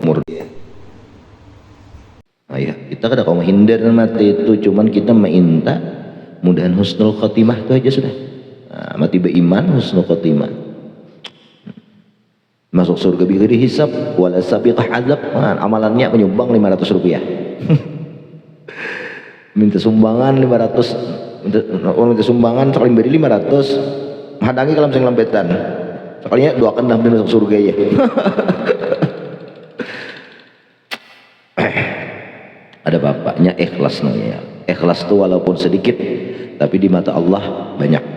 umur dia. Nah, ya, kita kada mau menghindar mati itu, cuman kita minta mudahan husnul khotimah itu aja sudah. Nah, mati beriman husnul khotimah, masuk surga bighairi hisab wala sabiqah azab. Nah, amalannya penyumbang 500 rupiah. Minta sumbangan 500, minta sumbangan sekali beri 500, hadangi kalau sing lambetan sekalinya doakan dah masuk surga ya. Ada bapaknya ikhlas namanya. Ikhlas itu walaupun sedikit tapi di mata Allah banyak.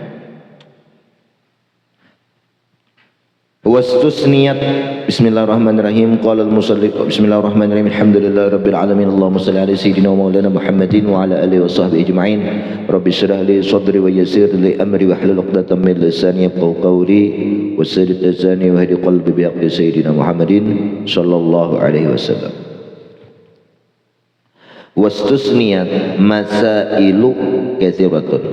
Wastusniyat. Bismillahirrahmanirrahim. Qala al-musannif bismillahirrahmanirrahim. Alhamdulillahirabbil alamin. Allahumma shalli ala sayyidina wa maulana Muhammadin wa ala alihi wa sahbihi ajma'in. Rabbi shrah li sadri wa yassir li amri wahlul 'uqdatam min lisani yafqahu qawli wasaddid lisani wa hadi qalbi bi haqqi sayyidina Muhammadin sallallahu alaihi wasallam. Wastusniyat masailu katsiratun,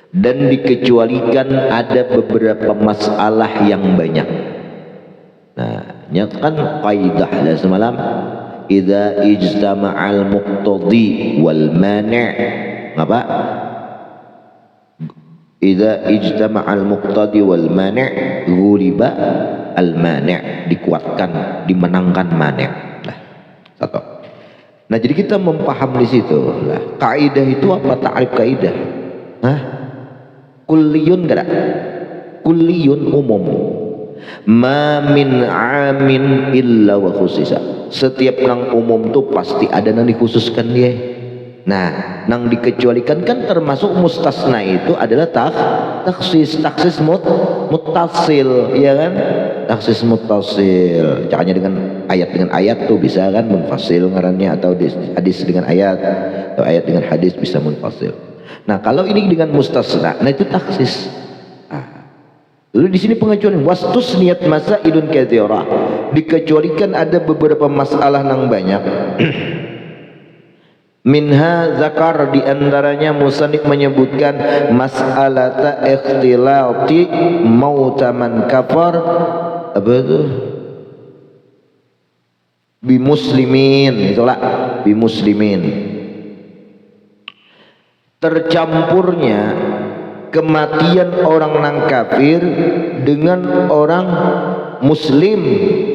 dan dikecualikan ada beberapa masalah yang banyak. Nah, ini kan kaidah lah semalam, idza ijtama'al muqtadi wal mani', apa? Idza ijtama'al muqtadi wal mani' ghuliba al mani', dikuatkan, dimenangkan mani'. Nah, satu. Nah, jadi kita memaham di situ lah. Kaidah itu apa? Ta'rif kaidah. Hah? Kulliyun enggak? Kulliyun umum. Ma min amin illa wa khusisa. Setiap nang umum tuh pasti ada nang dikhususkan dia. Nah, nang dikecualikan kan termasuk mustasna itu adalah taksis muttasil, ya kan? Taksis muttasil. Caranya dengan ayat tuh bisa kan munfasil ngarannya, atau hadis dengan ayat, atau ayat dengan hadis bisa munfasil. Nah, kalau ini dengan mustasna, nah itu taksis. Lalu di sini pengecualian wastusniyat masailun katsirah, dikecualikan ada beberapa masalah nang banyak. Minha zakar, di antaranya musannif menyebutkan mas'alata ikhtilati mautaman kafar, apa itu? Bimuslimin, itulah bimuslimin. Tercampurnya kematian orang nang kafir dengan orang muslim,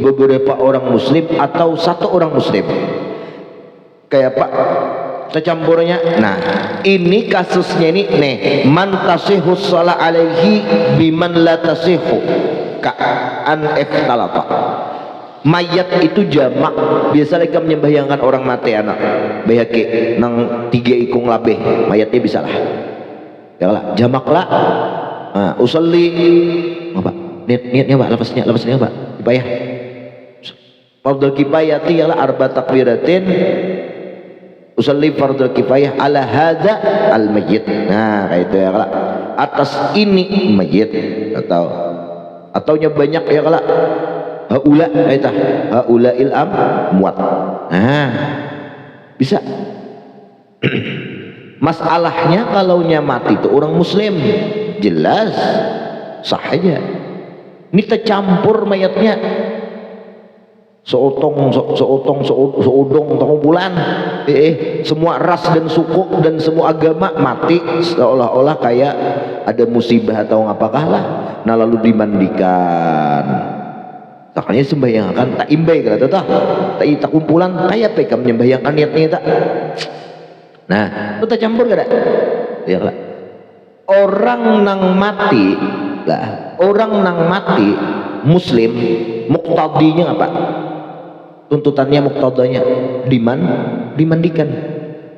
beberapa orang muslim atau satu orang muslim. Kayak Pak tercampurnya. Nah, ini kasusnya ini nih, man tasihu shalah alaihi biman la tasihu ka'an ikhtalata. Mayat itu jamak, biasa mereka menyembahyangkan orang mati anak bayake nang 3 ikung labeh, mayatnya bisa lah ya lah, jamak lah. Nah, usolli apa niatnya Pak, lapasnya Pak kifayah, fardhu kifayati ialah arba takbiratin, usolli fardhu kifayah ala hadza al mayyit. Nah, kayak itu ya lah, atas ini mayyit, atau nya banyak ya lah, haula itu haula il amwat. Nah, bisa. Masalahnya kalau nya mati itu orang muslim, jelas sah aja. Ini tercampur mayatnya, seodong, bulan, semua ras dan suku dan semua agama mati, seolah-olah kayak ada musibah atau apakah lah. Nah, lalu dimandikan. Taknya sembahyangkan tak imbai kata tak kumpulan kayak peka menyembahyangkan niatnya tak. Nah, itu campur kada? Ya lah. Orang nang mati lah, orang nang mati muslim, muqtadinya apa? Tuntutannya muqtadanya dimandikan.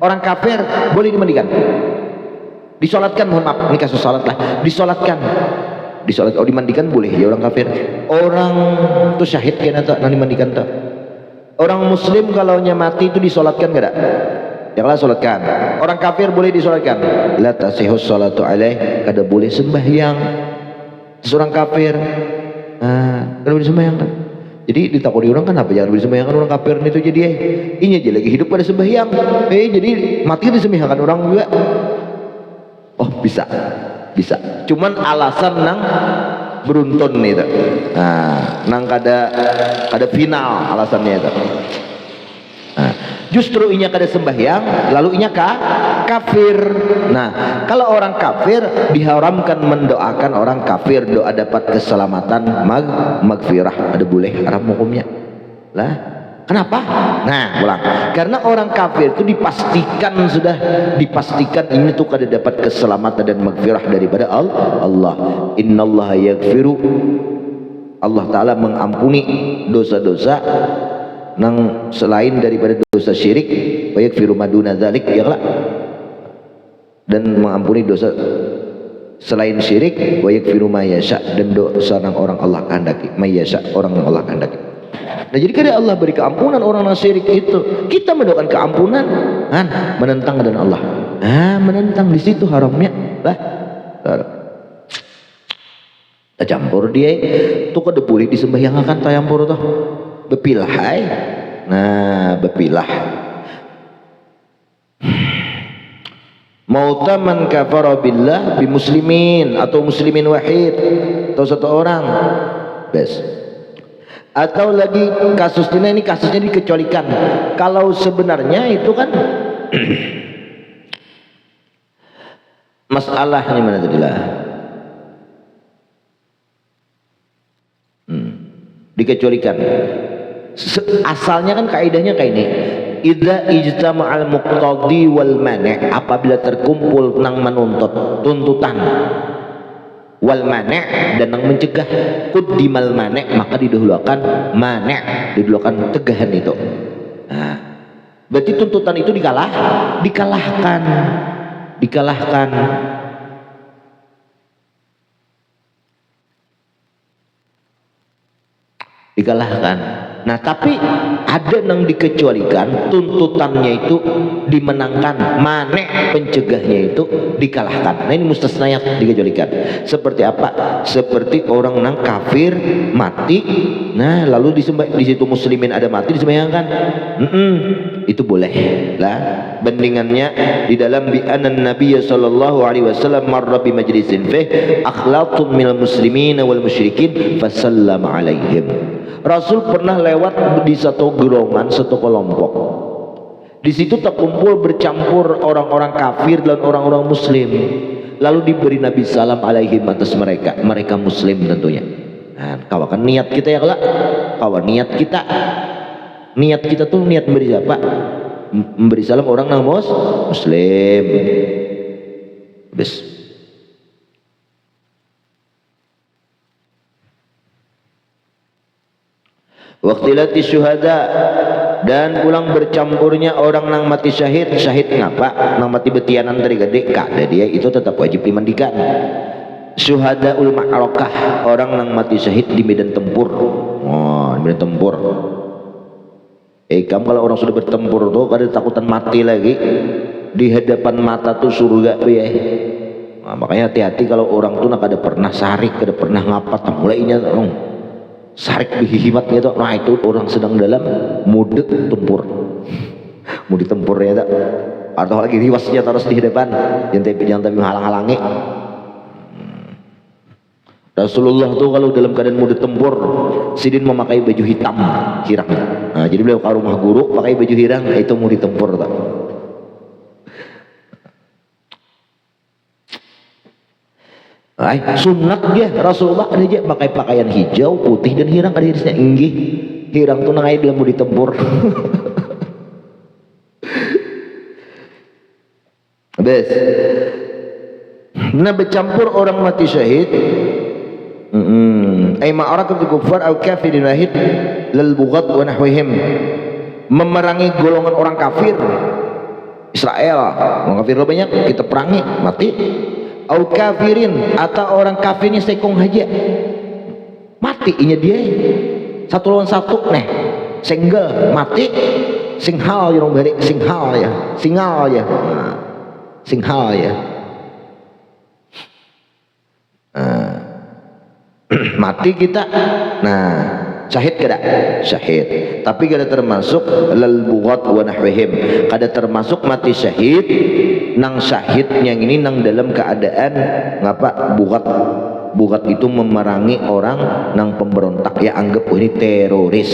Orang kafir boleh dimandikan. Disolatkan, mohon maaf, ini kasus salat lah. Disolatkan. Oh, dimandikan boleh ya orang kafir. Orang tuh syahid kan atau nang dimandikan tuh. Orang muslim kalau nya mati itu disolatkan kada? Janganlah solatkan. Orang kafir boleh disolatkan. La tasihhu sholatu alaih, kada boleh sembahyang seorang kafir. Nah, kada boleh sembahyang kan. Jadi ditakuni orang kan apa jangan boleh sembahyangkan orang kafir itu jadi ini aja lagi hidup pada sembahyang. Jadi mati disembahyangkan orang juga. Oh, bisa. Cuman alasan nang beruntun itu. Nah, nang kada final alasannya itu. Nah, justru inya kada sembahyang lalu inya kafir. Nah, kalau orang kafir diharamkan mendoakan orang kafir doa dapat keselamatan magfirah. Ada boleh haram hukumnya lah. Kenapa? Nah, ulang. Karena orang kafir itu dipastikan ini tuh kada dapat keselamatan dan magfirah daripada Allah. Innallaha yaghfiru, Allah Ta'ala mengampuni dosa-dosa nang selain daripada dosa syirik, wa yaghfiru maduna dzalik, ya lah, dan mengampuni dosa selain syirik, wa yaghfiru ma yasha, dan dosa nang orang Allah kehendaki, ma yasha, orang yang Allah kehendaki. Nah, jadi kada Allah beri keampunan orang yang syirik itu, kita mendoakan keampunan kan menentang dan Allah. Menentang, di situ haramnya lah. Campur dia tuh kada boleh disembahyangkan tayampur tuh. Bepilah nah bepilah mauta man kafara billah bi muslimin atau muslimin wahid atau satu orang bes. Atau lagi kasusnya ini kasusnya dikecualikan kalau sebenarnya itu kan masalahnya mana tadi lah, dikecualikan. Asalnya kan kaidahnya kayak ini, idza ijtama'al muqtadi wal mani', apabila terkumpul nang menuntut tuntutan wal mani' dan nang mencegah, quddimal mani', maka didahulukan mani', didahulukan tegahan itu. Nah, berarti tuntutan itu dikalahkan. Nah, tapi ada yang dikecualikan, tuntutannya itu dimenangkan, manek pencegahnya itu dikalahkan. Nah, ini mustasnayat dikecualikan. Seperti apa? Seperti orang nang kafir mati, nah lalu di situ muslimin ada mati disembahyangkan. Itu boleh lah. Bandingannya di dalam bi anan Nabi sallallahu alaihi wasallam marra bi majlisin fi akhlaqtum minal muslimin wal musyrikin fasallama alaihim. Rasul pernah lewat di satu gerombolan, satu kelompok. Di situ terkumpul bercampur orang-orang kafir dan orang-orang muslim. Lalu diberi Nabi salam alaihim atas mereka. Mereka muslim tentunya. Nah, kawan niat kita ya kelak. Kawan niat kita tuh niat memberi siapa? Memberi salam orang yang muslim. Bes. Waqtilati syuhada, dan pulang bercampurnya orang nang mati syahid. Syahid ngapa? Nang mati betianan dari gede kada dia itu tetap wajib dimandikan. Syuhadaul ma'rakah, orang nang mati syahid di medan tempur. Di medan tempur. Kamu kalau orang sudah bertempur tuh kada takutan mati lagi. Di hadapan mata tuh surga ya. Nah, makanya hati-hati kalau orang tuh nak kada pernah sarik, kada pernah ngapat, mulainya sarik dihihimatnya itu. Nah, itu orang sedang dalam mode tempur. Mode tempurnya tak, atau lagi riwasnya terus di depan, jangan tapi menghalang-halangi. Rasulullah tuh kalau dalam keadaan mode tempur, sidin memakai baju hitam hirang. Nah, jadi beliau ke rumah guru pakai baju hirang, itu mode tempur tak. Sunat dia Rasulullah ada aja pakai pakaian hijau, putih dan hirang, ada jenisnya inggih. Hirang tuh nangai dalam mau ditempur. Bes. Nah, bercampur orang mati syahid. Ma'arakatul kuffar au kafirin wahid lal bughat wa nahwihim. Memerangi golongan orang kafir. Israel, orang kafir banyak, kita perangi, mati. Au kafirin, atau orang kafirnya sekong aja mati inya dia satu lawan satu nih, single mati, singhal ya orang beri, singhal ya mati kita. Nah, syahid kada? Syahid, tapi kada termasuk lal bughat wa nahwihim, kada termasuk mati syahid nang syahid yang ini nang dalam keadaan ngapa bughat, bukat itu memerangi orang nang pemberontak ya anggap ini teroris.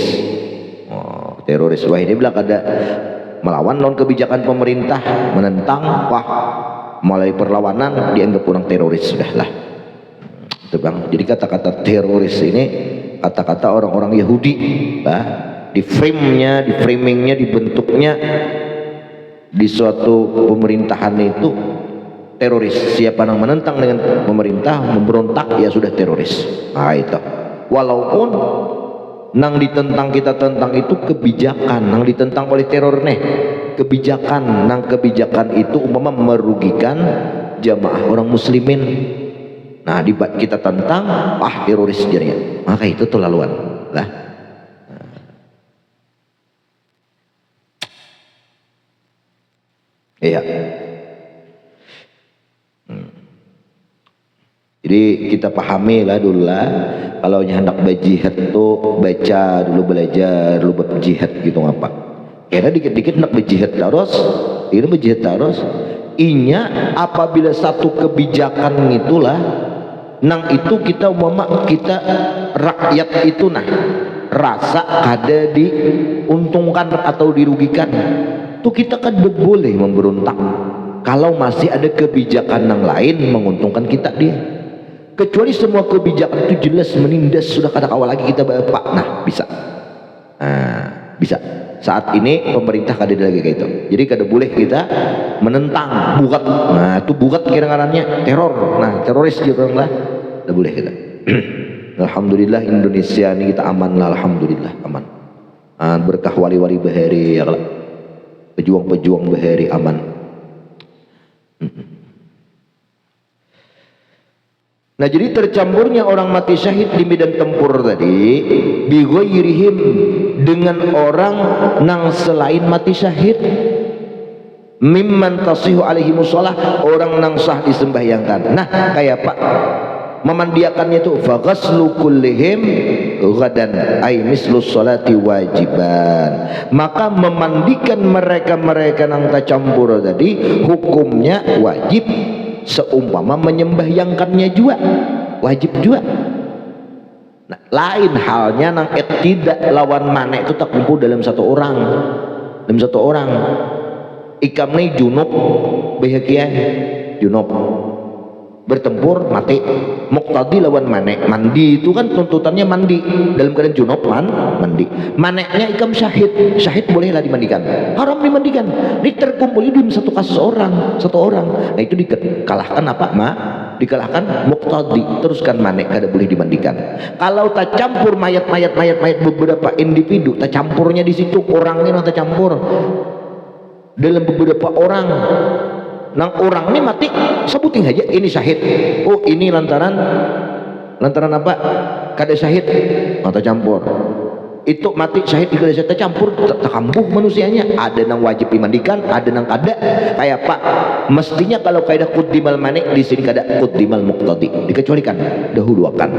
Teroris wah ini bilang ada melawan lawan kebijakan pemerintah, menentang, wah mulai perlawanan dianggap orang teroris sudahlah. Itu bang. Jadi kata-kata teroris ini kata-kata orang-orang Yahudi, di framingnya, dibentuknya di suatu pemerintahan itu teroris. Siapa yang menentang dengan pemerintah, memberontak, ya sudah teroris. Nah itu. Walaupun nang ditentang kita tentang itu kebijakan, nang ditentang oleh teror nih kebijakan, nang kebijakan itu umpama merugikan jamaah orang muslimin. Nah kita tentang, teroris jadinya. Maka itu terlaluan lah. Iya. Jadi kita pahami lah dulu lah, kalau hendak berjihad tuh baca dulu, belajar dulu berjihad gitu ngapa. Karena dikit-dikit hendak berjihad terus, ini berjihad terus. Inya apabila satu kebijakan itulah, nang itu kita rakyat itu rasa ada diuntungkan atau dirugikan, tuh kita kan boleh memberontak kalau masih ada kebijakan yang lain menguntungkan kita dia. Kecuali semua kebijakan itu jelas menindas, sudah kada awal lagi kita bapak, bisa. Bisa. Saat ini pemerintah kada lagi kayak itu. Jadi kada boleh kita menentang, bukat. Nah, itu bukat kira-kiranya teror. Nah, teroris juga orang lah. Kada boleh kita. Alhamdulillah Indonesia ini kita aman lah, alhamdulillah aman. Berkah wali-wali bahari ya lah. Pejuang-pejuang bahari aman. Nah jadi tercampurnya orang mati syahid di medan tempur tadi bighairihim, dengan orang nang selain mati syahid, mimman tasihu alaihi musallah, orang nang sah disembahyangkan. Nah kayak Pak memandiakannya itu faghaslu kullihim ghadan ay mislu sholati wajiban, maka memandikan mereka-mereka nang tercampur tadi hukumnya wajib, seumpama menyembahyangkannya juga wajib juga. Nah, lain halnya nang tidak lawan mana itu tak kumpul dalam satu orang ikam nih junub bahagia junub bertempur mati muqtadi lawan manek, mandi itu kan tuntutannya mandi, dalam keadaan junub mandi, maneknya ikam syahid bolehlah dimandikan, haram dimandikan. Ini terkumpul di satu kasus satu orang. Nah itu dikalahkan dikalahkan muqtadi, teruskan manek kada boleh dimandikan. Kalau tak campur mayat beberapa individu, tak campurnya di situ orangnya tak campur dalam beberapa orang. Nang orang ini mati sebutin aja ini syahid, oh ini lantaran apa kada syahid atau campur itu mati syahid kada syahid tercampur terkambuh manusianya. Ada nang wajib dimandikan, ada nang kada. Kayak Pak mestinya kalau kaidah quddimal manik di sini kada quddimal muqtadi, dikecualikan dahuluakan.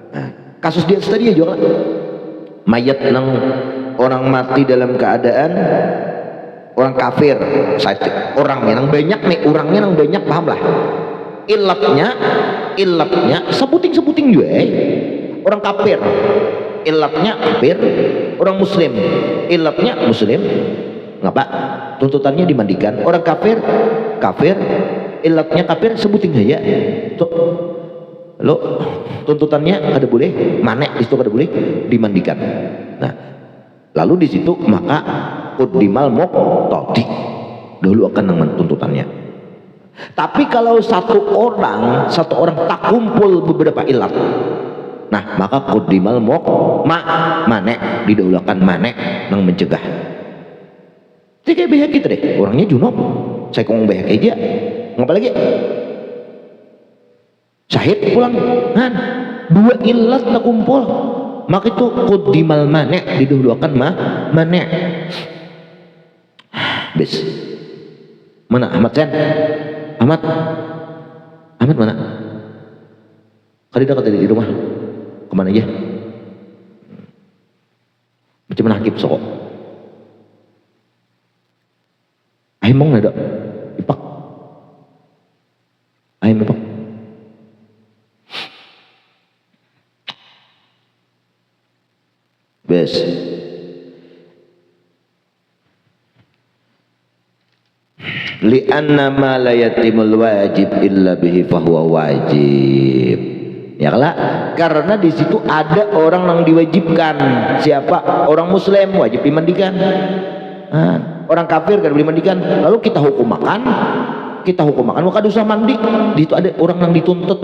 Nah, kasus dia tadi juga mayat nang orang mati dalam keadaan orang kafir, orangnya nang banyak nih, paham lah ilatnya sebuting juga orang kafir, ilatnya kafir, orang muslim ilatnya muslim, ngapa tuntutannya dimandikan. Orang kafir ilatnya kafir, sebuting aja tuh lo tuntutannya kada boleh manek, di situ kada boleh dimandikan. Nah lalu di situ maka quddimal muqtadi dulu akan nang tuntutannya. Tapi kalau satu orang tak kumpul beberapa ilat, nah maka quddimal manek, didahulukan manek nang mencegah. Jadi kayak behak gitu deh, orangnya junub saya ngomong behak aja, ngapa lagi syahid pulang kan dua ilat tak kumpul, maka itu quddimal manek, didahulukan manek. Bis mana Ahmad Sen? Ahmad mana? Kadida kata di rumah kemana aja? Macam mana hakib sokok? Aimong ada ipak. Aim ipak. Terus li'anna ma la yatimul wajib illa bihi fahuwa wajib. Ya lah, karena di situ ada orang yang diwajibkan. Siapa? Orang muslim wajib dimandikan. Orang kafir kan dimandikan. Lalu kita hukum makan maka dosa mandi. Di situ ada orang yang dituntut,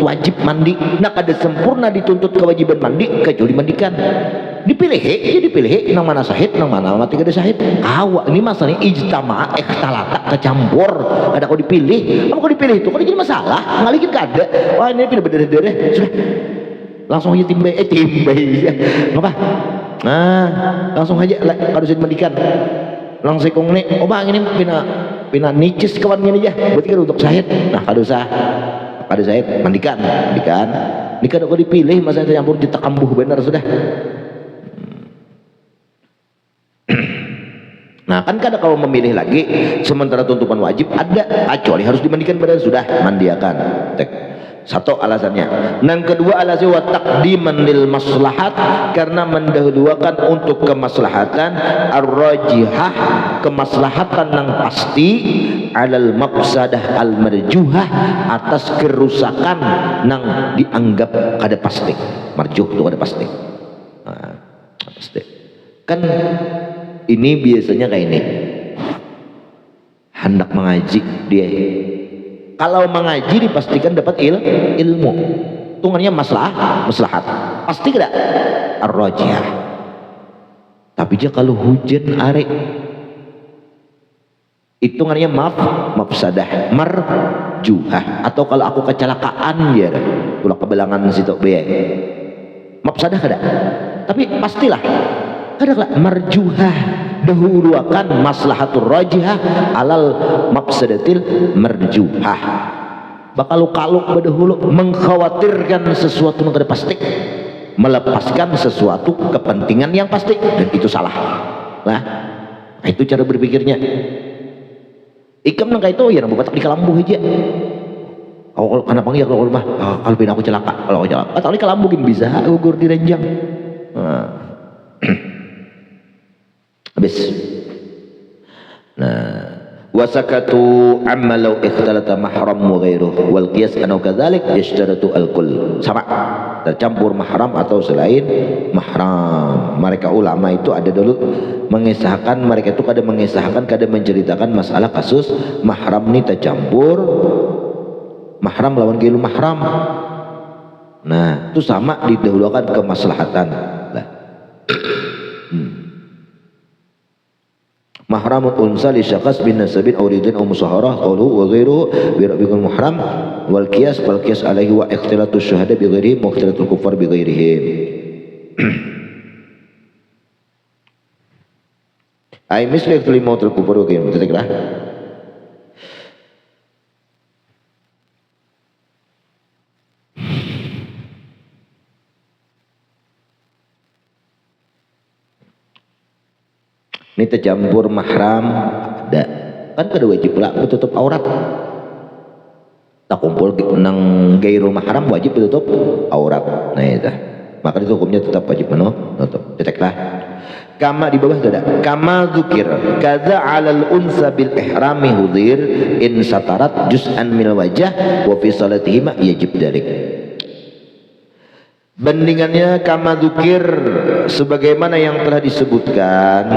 wajib mandi. Nah kada sempurna dituntut kewajiban mandi kecuali mandikan. Dipilih nang mana sahid nang mana mati kada sahid. Kawa ini masalahnya ijtama ikhtalata kecampur. Ada kau dipilih, kamu kau dipilih itu kan jadi masalah. Ngalikin kada. Wah ini pilih berdarah sudah. Langsung aja timbai ngapa? Nah, langsung aja kada usah dimandikan. Langsung kong nih, oh bang ini pina nicis kawan gini aja. Berarti kan untuk sahid. Nah kada usah sahid mandikan. Ini kada kau dipilih masa campur ditakambuh benar sudah. Nah kan kada kau memilih lagi, sementara tuntutan wajib ada, kecuali harus dimandikan badan sudah mandiakan. Satu alasannya. Yang kedua alasannya wa taqdiman lil maslahat, karena mendahulukan untuk kemaslahatan ar-rajihah, kemaslahatan yang pasti alal mafsadah al marjuhah, atas kerusakan yang dianggap kada pasti. Marjuh itu kada pasti. Nah, pasti. Kan ini biasanya kayak ini, hendak mengaji dia, kalau mengaji dipastikan dapat ilmu, tungannya maslahat pasti tidak ar-rajihah. Tapi dia kalau hujan are itu ngaranya mafsadah marjuhah, atau kalau aku kecelakaan ya tulak kebelangan situ be mafsadah kada, tapi pastilah kadang marjuhah, dahulukan maslahatur rajihah alal mafsadatil marjuhah. Bakal kaluk berdahulu mengkhawatirkan sesuatu yang kada pasti, melepaskan sesuatu kepentingan yang pasti, dan itu salah. Nah, itu cara berpikirnya. Ikam nang itu ya nang batak di kalambu aja. Kalau kenapa nggak kalau rumah? Kalau pin aku celaka, kalau aku celaka, atau di kalambugin bisa gugur di renjang. Nah. Habis. Nah, wasakatu amma law ikhtalata mahram wa ghairuhu wal qiyas anau kadzalik yashtaratu al-kull. Sama, tercampur mahram atau selain mahram. Mereka ulama itu ada dulu mengisahkan, mereka itu kadang mengisahkan, kadang menceritakan masalah kasus mahram ni tercampur mahram lawan gairu mahram. Nah, itu sama didahulukan kemaslahatan. Lah. Mahram unsa li syakhs bin nasabin aw ridin aw musaharah qawlu wa ghairuhu bi rabbikal muhram wal qiyas alaihi wa ikhtilatu syuhada bi ghairihi wa ikhtilatu kuffar bi ghairihim. Ai misli ikhtilatu mautul kufar wa ghairihim. Teteklah. Ini tercampur mahram ada, kan kada wajib pula tutup aurat. Tak kumpul nang gairu mahram wajib tutup aurat. Nah itu, maka itu hukumnya tetap wajib menutup. Deteklah. Kama di bawah itu ada. Kama dzukir kaza 'alal unsa bil ihrami hudir in satarat juz'an mil wajah wa fi salatihi ma yajib dzalik. Bandingannya kama dzukir sebagaimana yang telah disebutkan.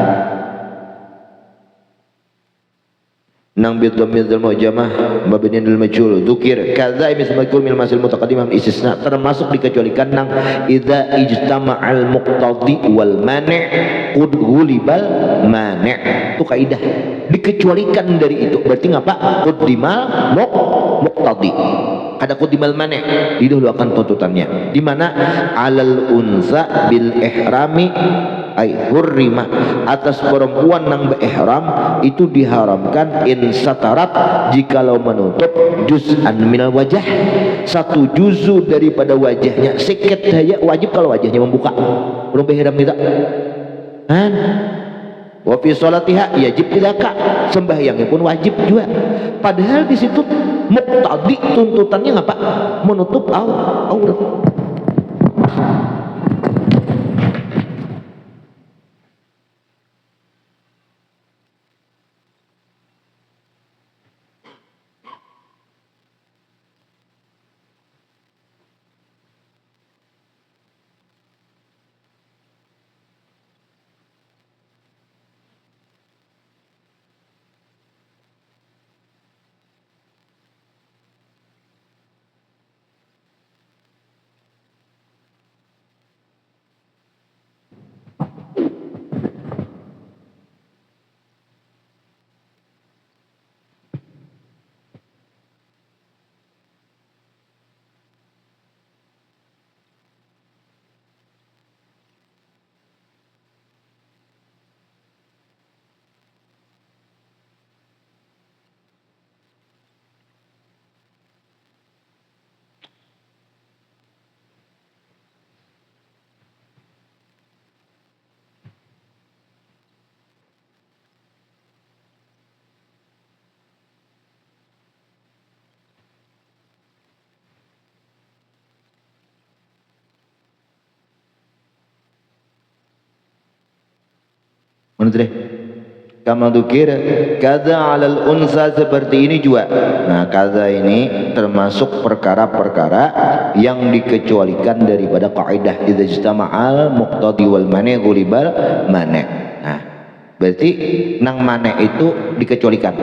Nang bil dhamir dal mu'jamah mabniyan lil majhul dzukir kadza misal mil masil mutaqaddim istisna, termasuk dikecualikan nang idza ijtama'al muqtadi wal mani' qud ghulibal mani'. Itu kaidah dikecualikan dari itu, berarti ngapa? Quddimal muqtadi, ada quddimal mani', didahulukan tuntutannya. Di mana alal unsa bil ihrami ay hurrima, atas perempuan yang berihram itu diharamkan in satarat jikalau menutup juz'an minal wajah, satu juzu daripada wajahnya. Sikit daya wajib kalau wajahnya membuka, belum berihram tidak kan? Wa fi salatiha yajib tilaka, sembahyangnya pun wajib juga. Padahal di situ muqtadi tuntutannya apa? Menutup aurat. deh. Kama dzukir kadza 'alal unsa, seperti ini juga. Nah, kadza ini termasuk perkara-perkara yang dikecualikan daripada kaidah idza ijtama'al muqtadi wal mani' ghulibal mani'. Nah, berarti nang mani' itu dikecualikan,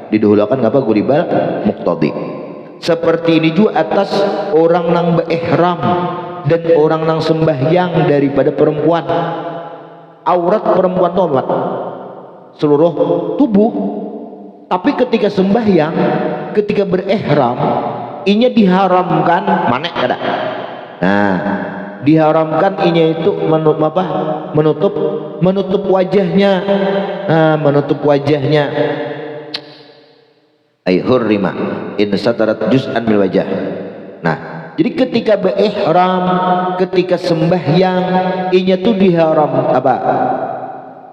didahulukan apa? Ghulibal muqtadi. Seperti ini juga atas orang nang beihram dan orang nang sembahyang daripada perempuan. Aurat perempuan itu apa? Seluruh tubuh. Tapi ketika sembahyang, ketika berihram, inya diharamkan manek kada. Nah, diharamkan inya itu menutup wajahnya. Nah, menutup wajahnya. Ay hurrima in satarat juz'an min wajah. Nah, jadi ketika berihram, ketika sembahyang, inya tuh diharam apa?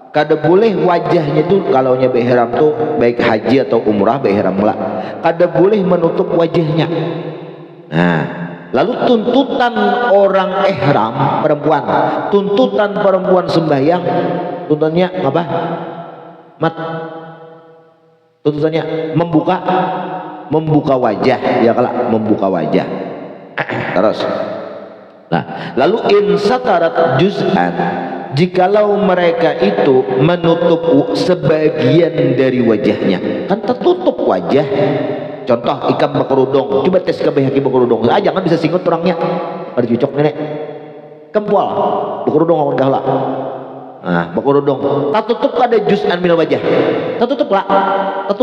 Kada boleh wajahnya tuh, kalau nya berihram tuh baik haji atau umrah berihram lah, kada boleh menutup wajahnya. Nah, lalu tuntutan orang ihram perempuan, tuntutan perempuan sembahyang, tuntutannya apa? Tuntutannya membuka wajah, ya kalau membuka wajah. Terus, nah, lalu insatarat juz'an, jikalau mereka itu menutup sebagian dari wajahnya, kan tertutup wajah. Contoh ikam berkerudung, coba tes kabeh haki berkerudung. Ah, jangan bisa singgut orangnya. Ada cocok nenek. Kempol berkerudung awan kahla. Nah, berkerudung. Tak tutup kada juz'an minal wajah. Tak tutup lah. Tak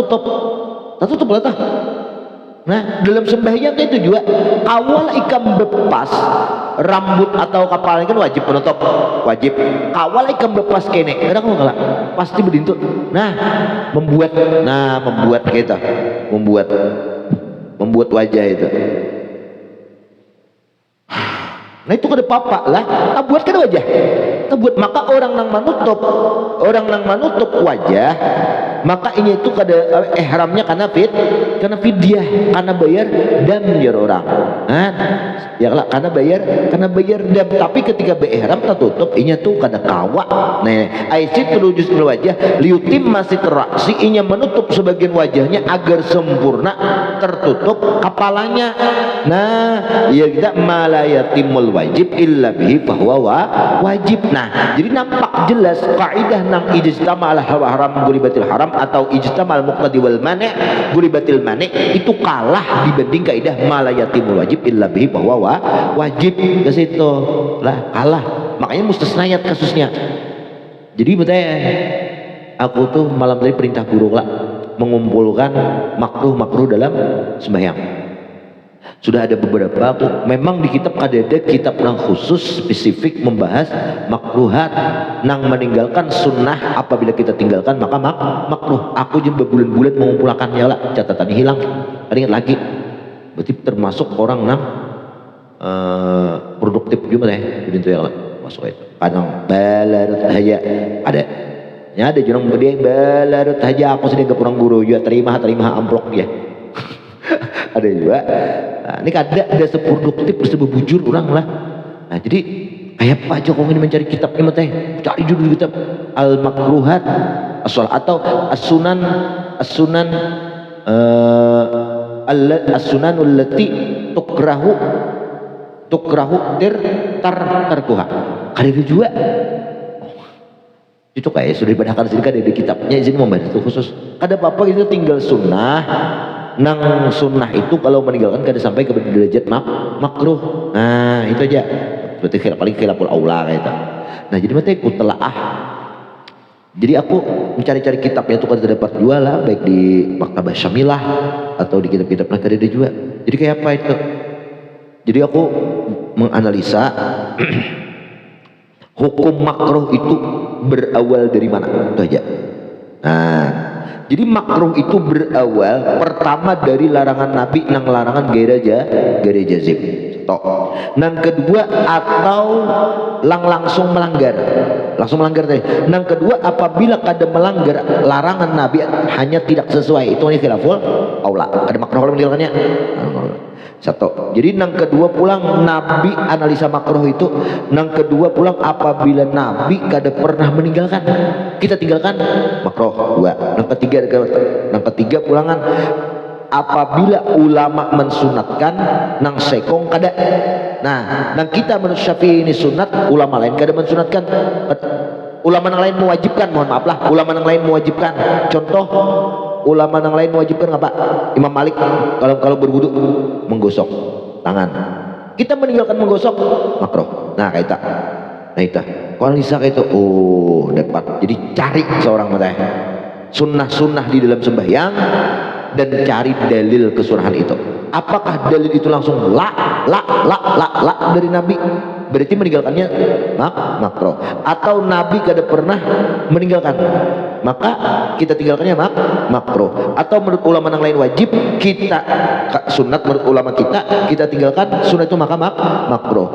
tutup lah tah. Nah, dalam sembahyang itu juga awal ikam bepas rambut atau kepala kan wajib penutup, wajib. Awal ikam bepas kene, kadang kalau kalah pasti berdintu. Nah, membuat kita, membuat wajah itu. Nah, itu kada papa lah, buat kada wajah. Buat maka orang nang menutup wajah, maka ini itu kada ihramnya karena fidyah, karena bayar dam jar orang. Nah, ya lah karena bayar dam. Tapi ketika berihram tertutup, inya tuh kada kawa. Nah, aisyit terujus wajah liutim masih teraksi, inya menutup sebagian wajahnya agar sempurna tertutup kepalanya. Nah, ya kita malayatimul wajib illa bihi bahwa wajib. Nah, jadi nampak jelas kaidah nang ijtama al haram gulibatil haram atau ijtama al muqtadi wal mani' gulibatil mani' itu kalah dibanding kaidah malayatimul wajib illa bihi bahwa wajib. Ke situ lah kalah. Makanya mustasnayat kasusnya. Jadi betul, aku tuh malam tadi perintah guru lah mengumpulkan makruh dalam sembahyang. Sudah ada beberapa tuh, memang di kitab ada kitab nang khusus spesifik membahas makruhat nang meninggalkan sunnah. Apabila kita tinggalkan maka makruh. Aku juga berbulan-bulan mengumpulkannya lah, catatannya hilang. Ada ingat lagi. Berarti termasuk orang nang produktif juga deh. Begitu ya lah, masuk itu. Kadang balarut aja ada. Ya ada jurang gede balarut aja aku sedang kurang guru juga terima amplop dia. Ada juga. Nah, ini ada seproduktif, sebebujur orang lah. Nah, jadi kayak Pak Jokowi ini mencari kitabnya teh, cari judul kitab al makruhat asal atau as-sunan as-sunanul lati tukrahu tarkuha. Ada juga. Itu kayak sudah dibadahkan sini kan ada di kitabnya, izin membahas itu khusus. Ada apa-apa itu tinggal sunnah. Nang sunnah itu kalau meninggalkan kada sampai ke derajat makruh. Nah, itu aja. Berarti paling khilaful aula kayak itu. Nah, jadi mate aku telaah. Jadi aku mencari-cari kitabnya itu kada dapat jual lah, baik di Maktabah Syamilah atau di kitab-kitab nak kada juga. Jadi kayak apa itu? Jadi aku menganalisa hukum makruh itu berawal dari mana? Itu aja. Nah, jadi makruh itu berawal pertama dari larangan Nabi nang larangan gaira jazim. Nang kedua atau langsung melanggar tadi. Nang kedua apabila kada melanggar larangan Nabi hanya tidak sesuai, itu ini khilaful aula. Ada makruh kalau meninggalkannya. Satu. Jadi nang kedua pulang Nabi analisa makruh itu, nang kedua pulang apabila Nabi kada pernah meninggalkan, kita tinggalkan makruh. Dua. Nang ketiga pulangan apabila ulama mensunatkan nang sekong kada. Nah, nang kita menurut Syafi'i ini sunat, ulama lain kada mensunatkan. Ulama yang lain mewajibkan, mohon maaf lah, ulama yang lain mewajibkan. Contoh, ulama yang lain mewajibkan apa? Imam Malik kalau berwudu menggosok tangan. Kita meninggalkan menggosok makruh. Nah, kaita. Nah, itu. Kalau bisa itu, oh, dapat. Jadi cari seorang mata sunnah-sunnah di dalam sembahyang dan cari dalil kesunahan itu. Apakah dalil itu langsung la dari Nabi? Berarti meninggalkannya makruh. Atau Nabi kada pernah meninggalkan, maka kita tinggalkannya makruh. Atau menurut ulama yang lain wajib, kita sunat menurut ulama kita tinggalkan sunat itu maka makruh.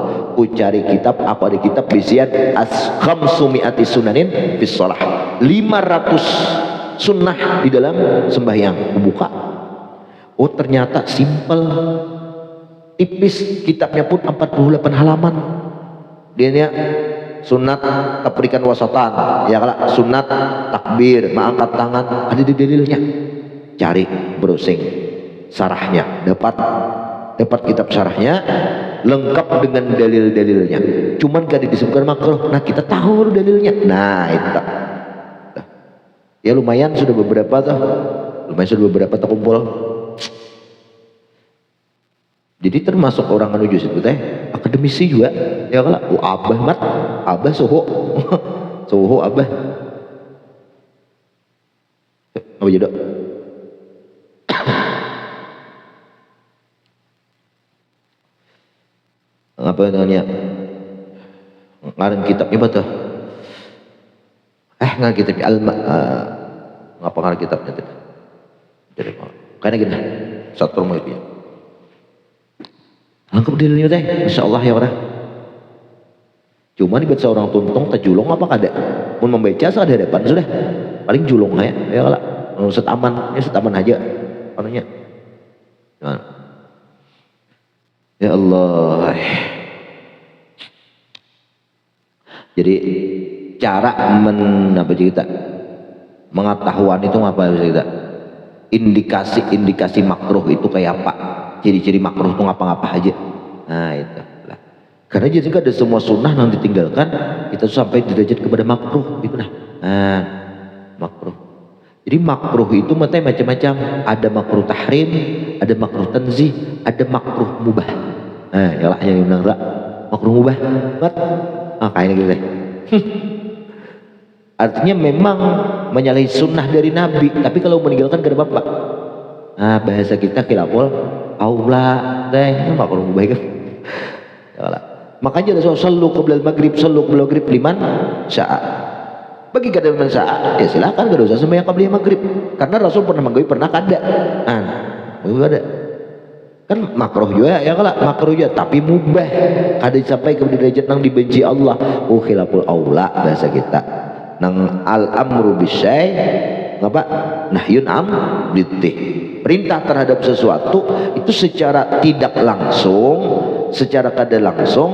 Cari kitab apa di kitab bisian khamsumi'ati sunanin fis shalah. 500 sunnah di dalam sembahyang. Buka. Oh, ternyata simpel. Tipis, kitabnya pun 48 halaman. Dia sunat tabrikan wasatan, ya kalau sunat takbir, mengangkat tangan, ada di dalilnya. Cari, browsing sarahnya, dapat kitab sarahnya lengkap dengan dalil-dalilnya. Cuman gak disebutkan makruh. Nah, kita tahu dalilnya. Nah, itu. Ya lumayan sudah beberapa tuh kumpul. Jadi termasuk orang menuju situ teh akademisi juga, ya kalau abah suhu abah apa jodoh apa namanya ngarang kitabnya apa tuh ngarang kitabnya ngapa ngarang kitabnya tuh jadi karena gini satu rumah itu ya lengkap dalilnya teh, insya Allah ya orang. Cuma dibaca seorang tuntung terjulung apa kada? Mau membaca ada depan sudah, paling julung ya kalau set aman aja, anunya. Ya Allah. Jadi cara mengetahuan itu apa kita? Indikasi makruh itu kayak apa? Ciri-ciri makruh itu ngapa-ngapa aja. Nah itu lah. Karena jadi ada semua sunnah yang ditinggalkan kita sampai derajat kepada makruh itu nah. Makruh. Jadi makruh itu macam-macam. Ada makruh tahrim, ada makruh tanzih, ada makruh mubah. Nah, ya lah yang benar makruh mubah. Kayaknya gitu deh. Artinya memang menyalahi sunnah dari Nabi, tapi kalau meninggalkan kada apa-apa. Nah, bahasa kita khilaful aula deh, makruh mubah kan. Makanya ada sallu qabla maghrib, sallu qabla maghrib liman syaa. Bagi kada man syaa, ya silakan kada usah sembahyang qabla maghrib. Karena Rasul pernah kada. Ada. Kan makruh juga ya kalau makruh juga tapi mubah. Kada sampai ke derajat nang dibenci Allah. Oh khilaful aula bahasa kita. Nang al amru bisyai ngapa? Nahyun am ditih. Perintah terhadap sesuatu itu secara tidak langsung, secara kada langsung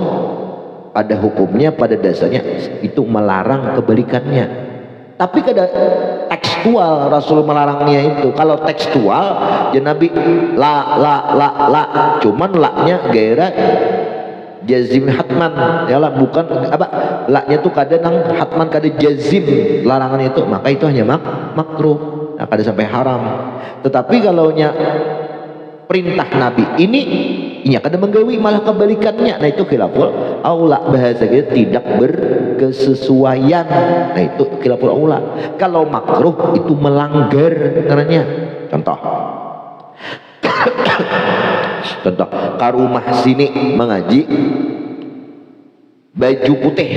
pada hukumnya, pada dasarnya itu melarang kebalikannya. Tapi kada tekstual Rasul melarangnya itu. Kalau tekstual ya Nabi la cuman la-nya gairah jazim hatman ya lah, bukan apa la-nya tuh kada nang hatman kada jazim larangan itu, maka itu hanya makruh. Nah, kada sampai haram. Tetapi kalau nya perintah Nabi ini kada menggawi malah kebalikannya. Nah itu khilaful aula, bahasa kita tidak berkesesuaian. Nah itu khilaful aula. Kalau makruh itu melanggar caranya. Contoh ke rumah sini mengaji baju putih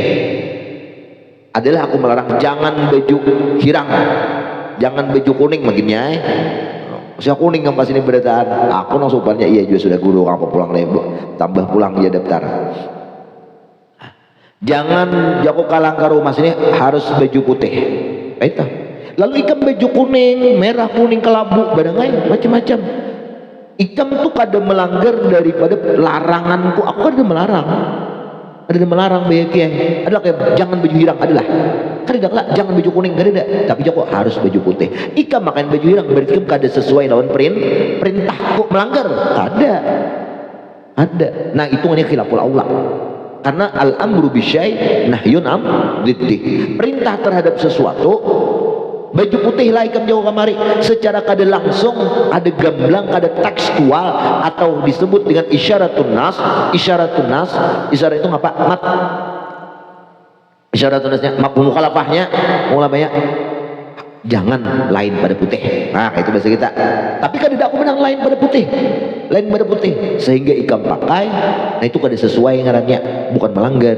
adalah aku melarang, jangan baju hirang, jangan baju kuning makinnya saya kuning yang pas ini berataan aku nang sopannya iya juga sudah guru apa pulang deh tambah pulang dia daftar. Jangan jago kalang ke rumah sini harus baju putih itu. Lalu ikan baju kuning merah kuning kelabu badangai macam-macam Ikam tuh kada melanggar daripada laranganku. Aku kada melarang. Ada melarang bae kiai. Adalah kayak jangan baju hirang adalah. Kada lah jangan baju kuning kada. Tapi joko harus baju putih. Ikam makan baju hirang berarti ikam kada sesuai lawan perintahku melanggar. Kada. Ada. Nah itu namanya khilaful aula. Karena al-amru bisyai nahyun am diddi. Perintah terhadap sesuatu baju putih lah ikam jauh kamari secara kada langsung ada gamblang kada tekstual atau disebut dengan isyaratun nas. Isyarat itu apa? Mat isyaratun nasnya mukhalafahnya jangan lain pada putih. Nah itu bahasa kita. Tapi kada aku menang lain pada putih sehingga ikam pakai. Nah itu kada sesuai ngarannya, bukan melanggar.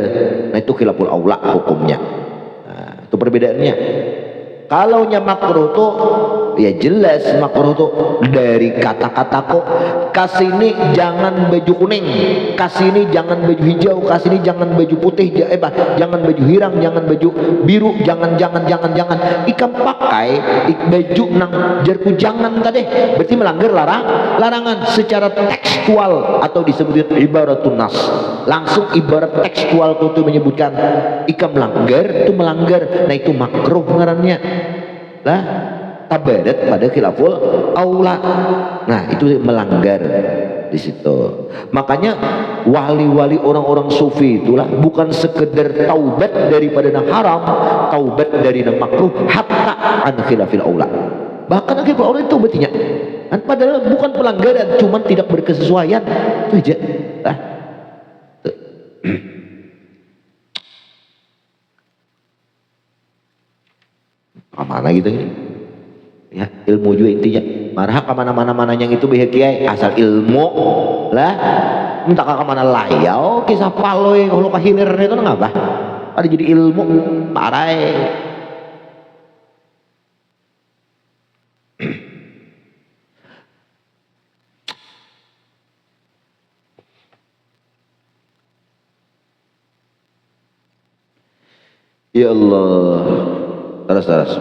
Nah itu khilaful aula hukumnya. Nah, itu perbedaannya. Kalau makruh tuh ya jelas makruh tuh dari kata-kataku. Kasini jangan baju kuning, kasini jangan baju hijau, kasini jangan baju putih, jangan baju hirang, jangan baju biru, jangan. Ikam pakai baju nang jerku jangan tadi, berarti melanggar larangan secara tekstual atau disebut ibaratun nas. Langsung ibarat tekstual itu menyebutkan ikam melanggar, nah itu makruh ngarannya. Lah tabadat pada khilaful aula. Nah itu melanggar di situ. Makanya wali-wali orang-orang sufi itulah bukan sekedar taubat daripada yang haram, taubat dari yang makruh hatta an khilafil aula. Bahkan khilafil aula itu betinya kan padahal bukan pelanggaran, cuman tidak berkesesuaian itu aja. Lah mana gitu ya, ilmu juga intinya marah kemana-mana yang itu kiai asal ilmu lah entah ke mana layau kisah paloy kalau kahilir itu ngapa ada jadi ilmu parai. Ya Allah terus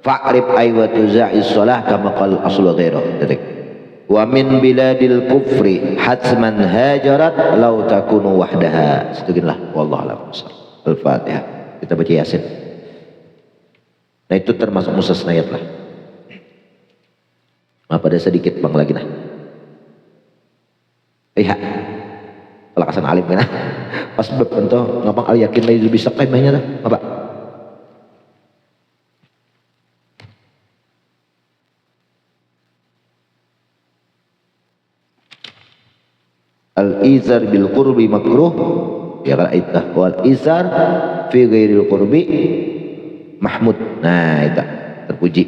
fa'rib aywatu za'is shalah kama qal aslu ghairu detik wa min biladil kufri hatsman hajarat law takunu wahdaha. Setuginlah wallahu a'lam. Al-Fatihah. Kita baca Yasin. Nah itu termasuk mustasnayat lah. Apa ada sedikit bang lagi nah iya kalau kasan alim kan pas bebentuk ngapang al yakin may bisa kayak mainnya dah apa al-izar bil qurbi makruh ya kan itu wal izar fi ghairil qurbi mahmud. Nah itu terpuji.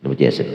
Baca Yasin.